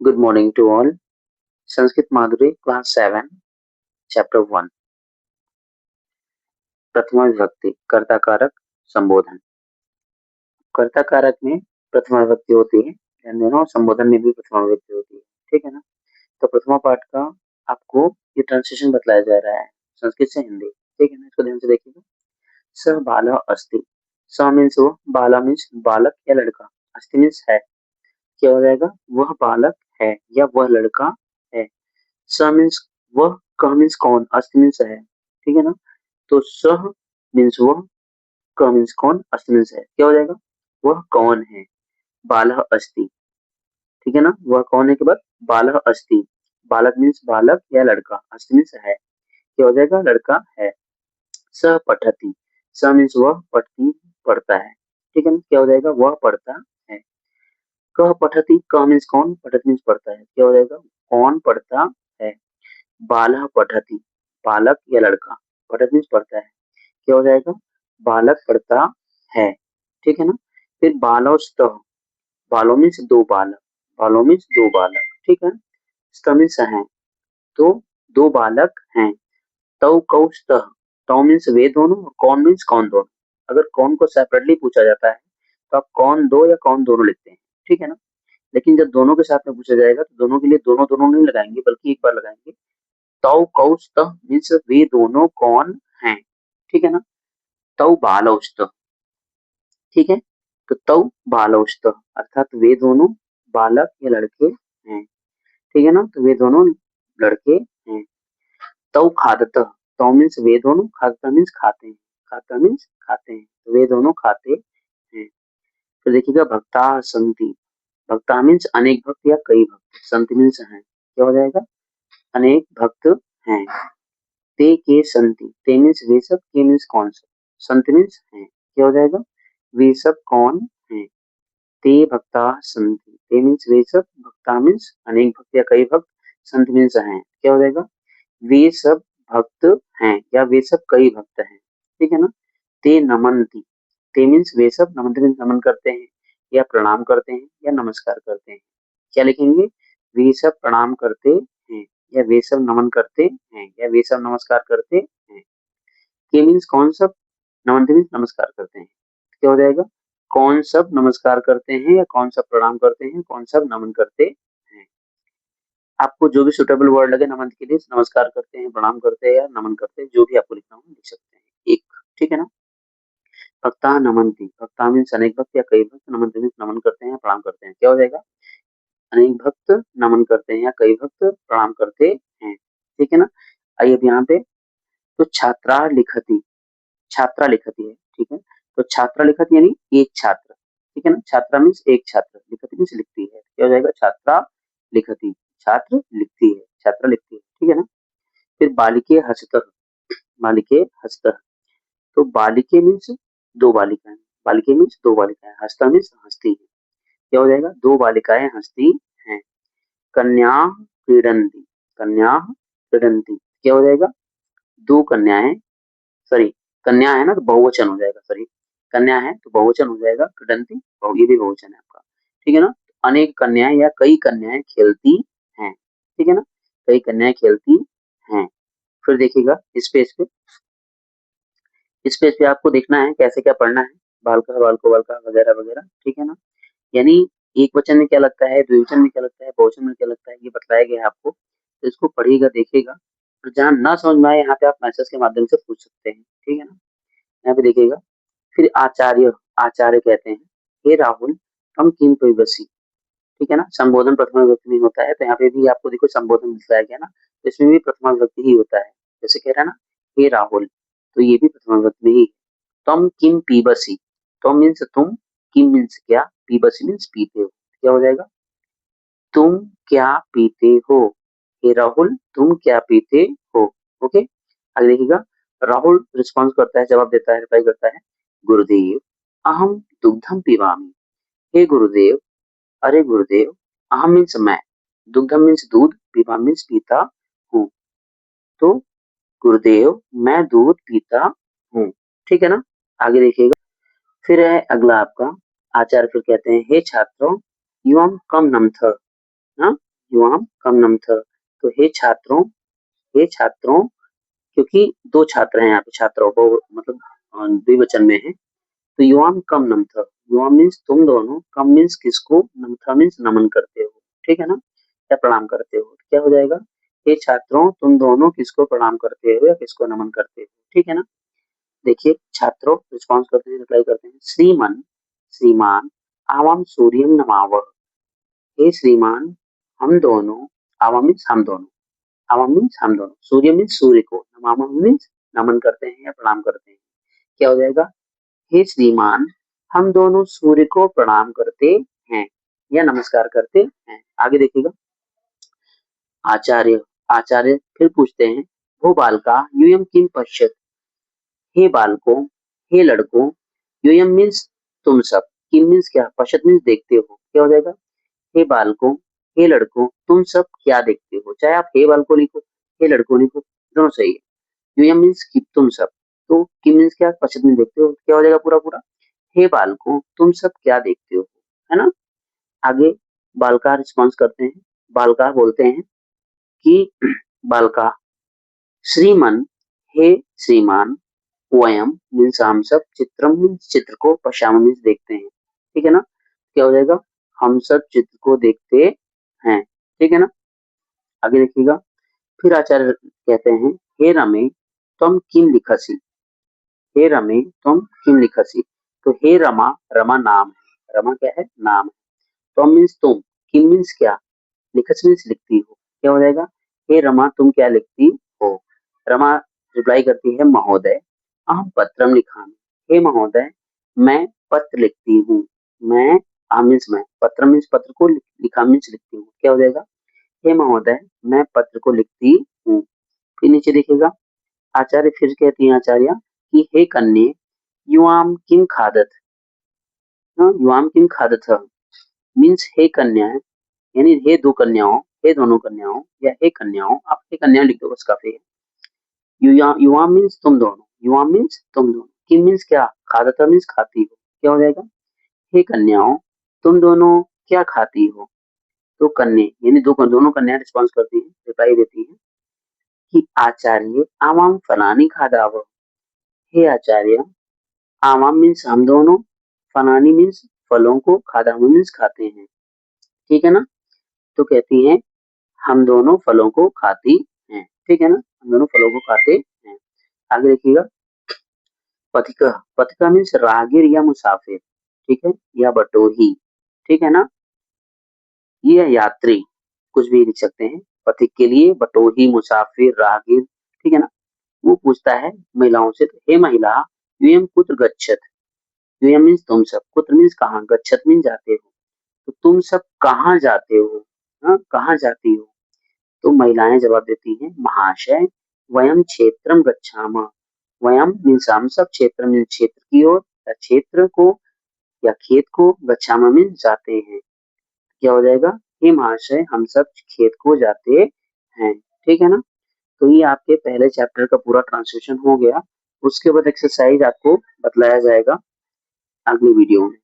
Good morning to all. Sanskrit Madhuri class 7 chapter 1 प्रथमा विभक्ति कर्ता कारक संबोधन। कर्ता कारक में प्रथमा विभक्ति होती है, ध्यान देना, और संबोधन में भी प्रथमा विभक्ति होती है। ठीक है ना। तो प्रथमा पाठ का आपको ये ट्रांसलेशन बतलाया जा रहा है संस्कृत से हिंदी। ठीक है ना, इसको ध्यान से देखिएगा। स बालः अस्ति। स मीन्स वो, बाला मीन्स बालक या लड़का, अस्ति मीन्स है। क्या हो जाएगा? वह बालक है या वह लड़का है। स मीन्स वह, क मीन्स कौन, अस्त मीन्स है। ठीक है ना। तो सह मीन्स वह, क मीन्स कौन, अस्त मीन्स है। क्या हो जाएगा? वह कौन है। बालः अस्ति। ठीक है ना। वह कौन है के बाद बालः अस्ति। बालक मीन्स बालक या लड़का, अस्त मीन्स है। क्या हो जाएगा? लड़का है। स पठति। स मीन्स वह, पठति पढ़ता है। ठीक है ना। क्या हो जाएगा? वह पढ़ता है। कह पठति। क मीन्स कौन, पठति मीन्स पढ़ता है। क्या हो जाएगा? कौन पढ़ता है। बालः पठति। बालक या लड़का, पठति मीन्स पढ़ता है। क्या हो जाएगा? बालक पढ़ता है। ठीक है ना। फिर बालौस्तः। बालो मीन्स दो बालक, बालो मीन्स दो बालक। ठीक है। स्त मीन्स है, तो दो बालक हैं। तौ कौस्तः। तौ मीन्स वे दोनों, और कौन मीन्स कौन दोनों। अगर कौन को सेपरेटली पूछा जाता है तो आप कौन दो या कौन दोनों लिखते हैं। ठीक है ना। लेकिन जब दोनों के साथ में पूछा जाएगा तो दोनों के लिए दोनों दोनों नहीं लगाएंगे, बल्कि एक बार लगाएंगे। तौ कौस्तः मीन्स वे दोनों कौन हैं। ठीक है ना। तौ बालौस्तः। ठीक है। तो तौ बालौस्तः अर्थात वे दोनों बालक या लड़के हैं। ठीक है ना। तो वे दोनों लड़के हैं। तौ खादतः। तौ मीन्स वे दोनों, खादतः मीन्स खाते हैं, खाता मीन्स खाते हैं, तो वे दोनों खाते हैं। फिर देखिएगा भक्ता संति। भक्ता मीन्स अनेक भक्त या कई भक्त, संत मीन्स हैं। क्या हो जाएगा? अनेक भक्त हैं। ते के संति। ते मीन्स वे सब, के मीन्स कौन सा, संत मीन्स हैं। क्या हो जाएगा? वे सब कौन हैं। ते भक्ता संति। ते मीन्स वे सब, भक्ता मीन्स अनेक भक्त या कई भक्त, संत मीन्स हैं। क्या हो जाएगा? वे सब भक्त हैं या वे सब कई भक्त हैं। ठीक है ना। ते नमन्ति। ते मीन्स वे सब, नमन्ति मीन्स नमन करते हैं या प्रणाम करते हैं या नमस्कार करते हैं। क्या लिखेंगे? वे सब प्रणाम करते हैं या वे सब नमन करते हैं या वे सब नमस्कार करते हैं। के मीन्स कौन सब, नमन्ति मीन्स नमस्कार करते हैं। क्या हो जाएगा? कौन सब नमस्कार करते हैं या कौन सब प्रणाम करते हैं, कौन सब नमन करते हैं। आपको जो भी सुटेबल वर्ड लगे नमन के लिए, नमस्कार करते हैं, प्रणाम करते हैं या नमन करते हैं, जो भी आपको लिखना हो लिख सकते हैं एक। ठीक है ना। भक्ता नमन्ति। भक्ता मीन्स अनेक भक्त या कई भक्त, नमन्ति मीन्स नमन करते हैं, प्रणाम करते हैं। क्या हो जाएगा? अनेक भक्त नमन करते हैं या कई भक्त प्रणाम करते हैं। ठीक है ना। आइए अब यहाँ पे, तो छात्रा लिखती। छात्रा लिखती है। ठीक है। तो छात्रा लिखती यानी एक छात्र। ठीक है ना। छात्रा मीन्स एक छात्र, लिखती मीन्स लिखती है। क्या हो जाएगा? छात्रा लिखती, छात्र लिखती है, छात्रा लिखती है। ठीक है ना। फिर बालिके हसतः। बालिके हसतः। तो बालिके मीन्स दो बालिकाएं, बालिके मीन्स दो बालिकाएं, हस्ता मीन्स हंसती है। क्या हो जाएगा? दो बालिकाएं हंसती हैं। कन्या क्रीडंती। कन्या क्रीडंती। क्या हो जाएगा? दो कन्याएं, सॉरी, कन्या है ना तो बहुवचन हो जाएगा, सॉरी, कन्या है तो बहुवचन हो जाएगा, क्रीडंती ये भी बहुवचन है आपका। ठीक है ना। अनेक कन्याएं या कई कन्याएं खेलती हैं। ठीक है ना। कई कन्याएं खेलती हैं। फिर देखिएगा स्पेस पे, स्पेस पे आपको देखना है कैसे क्या पढ़ना है, बालका बालको बालका वगैरह वगैरह। ठीक है ना। यानी एक वचन में क्या लगता है, द्विवचन में क्या लगता है, बहुवचन में क्या लगता है, ये बताया गया है आपको। तो इसको पढ़िएगा, देखिएगा, और जहाँ ना समझ में आए यहाँ पे आप मैसेज के माध्यम से पूछ सकते हैं। ठीक है ना। यहाँ पे देखिएगा। फिर आचार्य। आचार्य कहते हैं, हे राहुल हम किम पिबसी। ठीक है ना। संबोधन प्रथमा विभक्ति में होता है, तो यहाँ पे भी आपको देखो संबोधन दिखाया गया ना, तो इसमें भी प्रथमा विभक्ति ही होता है। जैसे कह रहा है ना, हे राहुल, तो ये भी प्रथमा विभक्ति में ही। तम किम पीबसी। तम मीन्स तुम, किम मीन्स क्या, पीबसी मीन्स पीते हो। क्या हो जाएगा? तुम क्या पीते हो। हे राहुल तुम क्या पीते हो। ओके। आगे देखिएगा। राहुल रिस्पॉन्स करता है, जवाब देता है, रिप्लाई करता है, गुरुदेव अहम दुग्धम पीवामी। हे गुरुदेव, अरे गुरुदेव, अहम मीन्स मैं, दुग्धम मीन्स दूध, पीवा मीन्स पीता हूँ। तो गुरुदेव मैं दूध पीता हूँ। ठीक है ना। आगे देखिएगा। फिर है अगला आपका, आचार्य फिर कहते हैं, हे छात्रों युवम कम नमथ। हाँ, युवाम कम नमथ। तो हे छात्रों, क्योंकि दो छात्र हैं यहाँ पे, छात्रों को मतलब द्विवचन में है, तो युवाम कम नमथ। युवाम मीन्स तुम दोनों, कम मीन्स किसको, नमथा मीन्स नमन करते हो, ठीक है ना, या प्रणाम करते हो। क्या हो जाएगा, हे छात्रों तुम दोनों किसको प्रणाम करते हो या किसको नमन करते हो, ठीक है ना। देखिए छात्रों रिस्पॉन्स करते हैं, रिप्लाई करते हैं, श्रीमन श्रीमान आवाम सूर्यम नमाव। हे श्रीमान हम दोनों, आवाम मीन्स हम दोनों, आवाम मीन्स हम दोनों, सूर्य मीन्स सूर्य को, नमाम मीन्स नमन करते हैं या प्रणाम करते हैं। क्या हो जाएगा, हे श्रीमान हम दोनों सूर्य को प्रणाम करते हैं या नमस्कार करते हैं। आगे देखिएगा, आचार्य आचार्य फिर पूछते हैं, वो बालका यूयम किम पश्यत। हे बालकों, हे लड़कों, यूयम मीन्स तुम सब, किम मीन्स क्या, पश्यत मीन्स देखते हो। क्या हो जाएगा, हे बालकों, हे लड़कों, तुम सब क्या देखते हो। चाहे आप हे बालकों लिखो, हे लड़कों लिखो, दोनों सही है। यूयम मीन्स तुम सब, तो किम मीन्स क्या, पश्यत मीन्स देखते हो। क्या हो जाएगा पूरा पूरा, हे बालकों तुम सब क्या देखते हो, है ना। आगे बालका रिस्पॉन्स करते हैं, बालका बोलते हैं कि बालका श्रीमन, हे श्रीमान, वयम मीन्स हम सब, चित्रम मीन्स चित्र को, पश्याम मीन्स देखते हैं, ठीक है ना। क्या हो जाएगा, हम सब चित्र को देखते हैं, ठीक है ना। आगे देखिएगा, फिर आचार्य कहते हैं, हे रमे तुम किम लिखसी। हे रमे तुम किम लिखसी। तो हे रमा, रमा नाम है, रमा क्या है, नाम है। तुम मीन्स तुम, किम मीन्स क्या, लिखस मीन्स लिखती हो। क्या हो जाएगा, हे रमा तुम क्या लिखती हो। रमा रिप्लाई करती है, महोदय अहम पत्रम लिखामि। हे महोदय मैं पत्र लिखती हूँ। मैं, मीन्स मैं, पत्र मीन्स पत्र को, लिखा मीन्स लिखती हूँ। क्या हो जाएगा, हे महोदय मैं पत्र को लिखती हूँ। फिर नीचे देखिएगा, आचार्य फिर कहती है आचार्य कि हे कन्ये युवाम किम खादत। युवाम किम खादत मीन्स हे कन्या, यानी हे दो कन्याओं, हे दोनों कन्याओं या हे कन्याओं, आप हे कन्या लिख दो बस काफी है। युवा मीन्स तुम दोनों, युवा मीन्स तुम दोनों, किम मीन्स क्या, खादता मीन्स खाती हो। क्या हो जाएगा, हे कन्याओं तुम दोनों क्या खाती हो। तो कन्या यानी दोनों कन्या रिस्पॉन्स करती है, रिप्लाई देती है कि आचार्य आवाम फलानी खादाव। हे आचार्य, आवाम मीन्स हम दोनों, फलानी मीन्स फलों को, खादाव मीन्स खाते हैं, ठीक है ना। तो कहती है हम दोनों फलों को खाती हैं, ठीक है ना, हम दोनों फलों को खाते हैं। आगे देखिएगा, पथिका, पथिका मीन्स राहगीर या मुसाफिर, ठीक है, या बटोही, ठीक है ना, ये यात्री, कुछ भी लिख सकते हैं पथिक के लिए, बटोही, मुसाफिर, राहगीर, ठीक है ना। वो पूछता है महिलाओं से, तो हे महिला यूयम कुत्र गच्छत। यूयम मीन्स तुम सब, कुत्र मीन्स कहाँ, गच्छत मीन्स जाते हो, तो तुम सब कहाँ जाते हो, कहाँ जाती हो। तो महिलाएं जवाब देती हैं, महाशय वयम क्षेत्रम गच्छामः। वयम मीन्स हम सब, क्षेत्र मीन्स क्षेत्र की ओर या क्षेत्र को या खेत को, गच्छामः मीन्स जाते हैं। क्या हो जाएगा, हे महाशय हम सब खेत को जाते हैं, ठीक है ना। तो ये आपके पहले चैप्टर का पूरा ट्रांसलेशन हो गया। उसके बाद एक्सरसाइज आपको बतलाया जाएगा अगली वीडियो में।